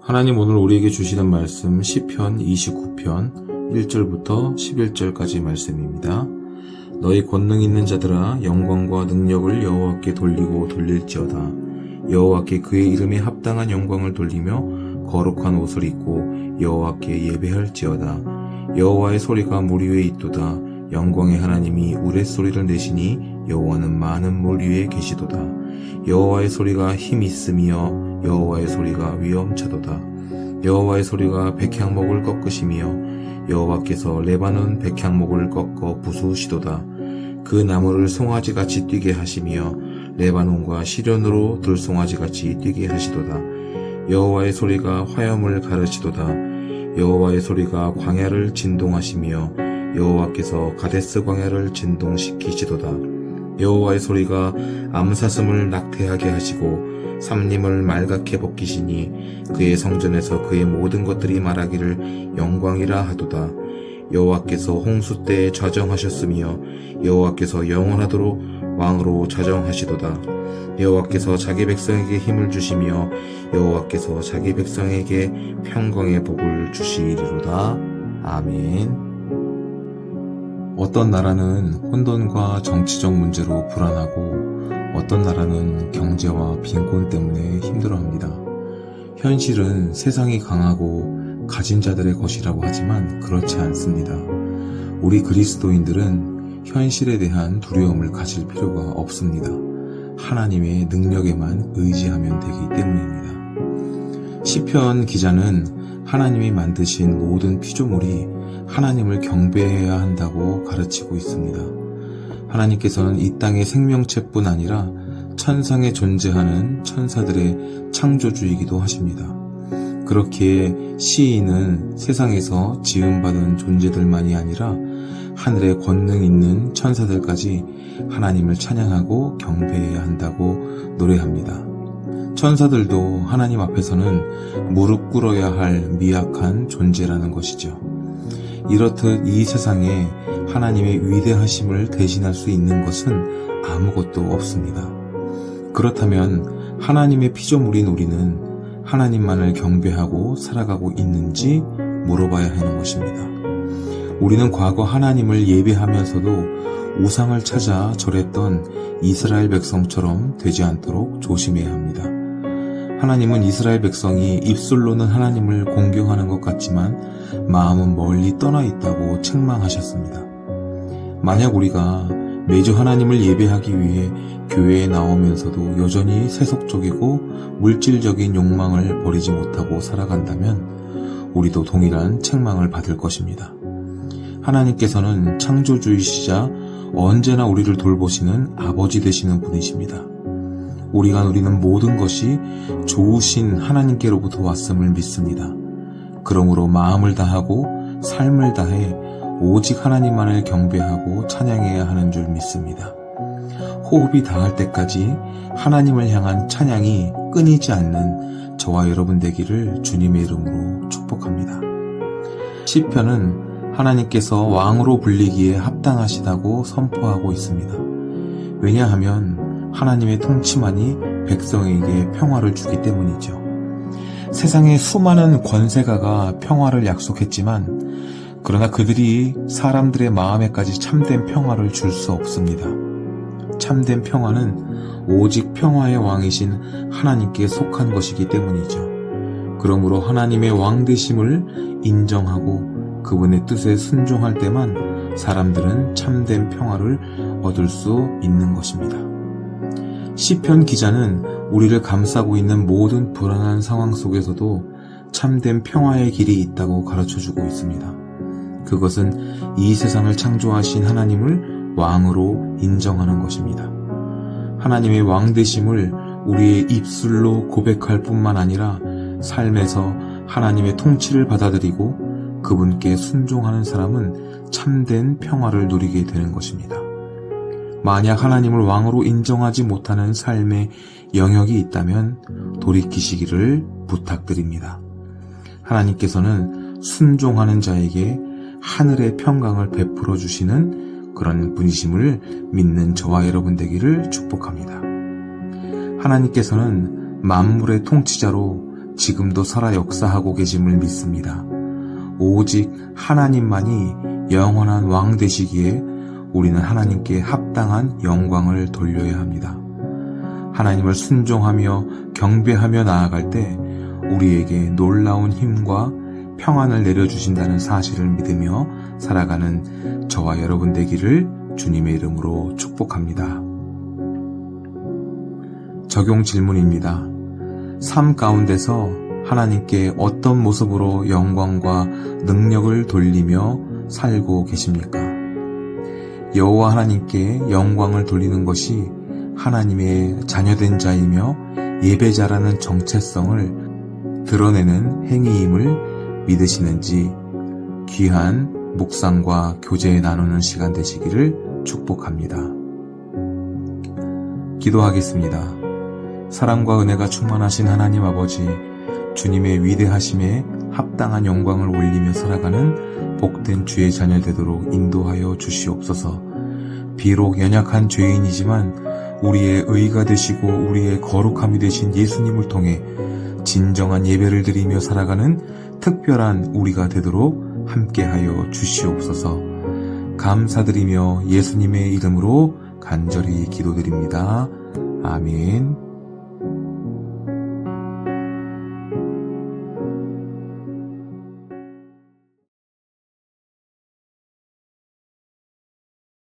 하나님 오늘 우리에게 주시는 말씀 시편 29편 1절부터 11절까지 말씀입니다. 너희 권능 있는 자들아 영광과 능력을 여호와께 돌리고 돌릴지어다. 여호와께 그의 이름에 합당한 영광을 돌리며 거룩한 옷을 입고 여호와께 예배할지어다. 여호와의 소리가 물 위에 있도다. 영광의 하나님이 우레소리를 내시니 여호와는 많은 물 위에 계시도다. 여호와의 소리가 힘 있으며 여호와의 소리가 위엄차도다. 여호와의 소리가 백향목을 꺾으시며 여호와께서 레바논 백향목을 꺾어 부수시도다. 그 나무를 송아지같이 뛰게 하시며 레바논과 시련으로 들송아지같이 뛰게 하시도다. 여호와의 소리가 화염을 가르치도다. 여호와의 소리가 광야를 진동하시며 여호와께서 가데스 광야를 진동시키시도다. 여호와의 소리가 암사슴을 낙태하게 하시고 삼림을 말갛게 벗기시니 그의 성전에서 그의 모든 것들이 말하기를 영광이라 하도다. 여호와께서 홍수 때에 좌정하셨으며 여호와께서 영원하도록 왕으로 좌정하시도다. 여호와께서 자기 백성에게 힘을 주시며 여호와께서 자기 백성에게 평강의 복을 주시리로다. 아멘. 어떤 나라는 혼돈과 정치적 문제로 불안하고 어떤 나라는 경제와 빈곤 때문에 힘들어합니다. 현실은 세상이 강하고 가진 자들의 것이라고 하지만 그렇지 않습니다. 우리 그리스도인들은 현실에 대한 두려움을 가질 필요가 없습니다. 하나님의 능력에만 의지하면 되기 때문입니다. 시편 기자는 하나님이 만드신 모든 피조물이 하나님을 경배해야 한다고 가르치고 있습니다. 하나님께서는 이 땅의 생명체뿐 아니라 천상에 존재하는 천사들의 창조주이기도 하십니다. 그렇기에 시인은 세상에서 지음받은 존재들만이 아니라 하늘에 권능 있는 천사들까지 하나님을 찬양하고 경배해야 한다고 노래합니다. 천사들도 하나님 앞에서는 무릎 꿇어야 할 미약한 존재라는 것이죠. 이렇듯 이 세상에 하나님의 위대하심을 대신할 수 있는 것은 아무것도 없습니다. 그렇다면 하나님의 피조물인 우리는 하나님만을 경배하고 살아가고 있는지 물어봐야 하는 것입니다. 우리는 과거 하나님을 예배하면서도 우상을 찾아 절했던 이스라엘 백성처럼 되지 않도록 조심해야 합니다. 하나님은 이스라엘 백성이 입술로는 하나님을 공경하는 것 같지만 마음은 멀리 떠나 있다고 책망하셨습니다. 만약 우리가 매주 하나님을 예배하기 위해 교회에 나오면서도 여전히 세속적이고 물질적인 욕망을 버리지 못하고 살아간다면 우리도 동일한 책망을 받을 것입니다. 하나님께서는 창조주이시자 언제나 우리를 돌보시는 아버지 되시는 분이십니다. 우리가 누리는 모든 것이 좋으신 하나님께로부터 왔음을 믿습니다. 그러므로 마음을 다하고 삶을 다해 오직 하나님만을 경배하고 찬양해야 하는 줄 믿습니다. 호흡이 닿을 때까지 하나님을 향한 찬양이 끊이지 않는 저와 여러분 되기를 주님의 이름으로 축복합니다. 시편은 하나님께서 왕으로 불리기에 합당하시다고 선포하고 있습니다. 왜냐하면 하나님의 통치만이 백성에게 평화를 주기 때문이죠. 세상의 수많은 권세가가 평화를 약속했지만 그러나 그들이 사람들의 마음에까지 참된 평화를 줄 수 없습니다. 참된 평화는 오직 평화의 왕이신 하나님께 속한 것이기 때문이죠. 그러므로 하나님의 왕 되심을 인정하고 그분의 뜻에 순종할 때만 사람들은 참된 평화를 얻을 수 있는 것입니다. 시편 기자는 우리를 감싸고 있는 모든 불안한 상황 속에서도 참된 평화의 길이 있다고 가르쳐주고 있습니다. 그것은 이 세상을 창조하신 하나님을 왕으로 인정하는 것입니다. 하나님의 왕 되심을 우리의 입술로 고백할 뿐만 아니라 삶에서 하나님의 통치를 받아들이고 그분께 순종하는 사람은 참된 평화를 누리게 되는 것입니다. 만약 하나님을 왕으로 인정하지 못하는 삶의 영역이 있다면 돌이키시기를 부탁드립니다. 하나님께서는 순종하는 자에게 하늘의 평강을 베풀어 주시는 그런 분이심을 믿는 저와 여러분 되기를 축복합니다. 하나님께서는 만물의 통치자로 지금도 살아 역사하고 계심을 믿습니다. 오직 하나님만이 영원한 왕 되시기에 우리는 하나님께 합당한 영광을 돌려야 합니다. 하나님을 순종하며 경배하며 나아갈 때 우리에게 놀라운 힘과 평안을 내려주신다는 사실을 믿으며 살아가는 저와 여러분 되기를 주님의 이름으로 축복합니다. 적용 질문입니다. 삶 가운데서 하나님께 어떤 모습으로 영광과 능력을 돌리며 살고 계십니까? 여호와 하나님께 영광을 돌리는 것이 하나님의 자녀된 자이며 예배자라는 정체성을 드러내는 행위임을 믿으시는지 귀한 묵상과 교제 나누는 시간 되시기를 축복합니다. 기도하겠습니다. 사랑과 은혜가 충만하신 하나님 아버지, 주님의 위대하심에 합당한 영광을 올리며 살아가는 복된 주의 자녀 되도록 인도하여 주시옵소서. 비록 연약한 죄인이지만 우리의 의가 되시고 우리의 거룩함이 되신 예수님을 통해 진정한 예배를 드리며 살아가는 특별한 우리가 되도록 함께하여 주시옵소서. 감사드리며 예수님의 이름으로 간절히 기도드립니다. 아멘.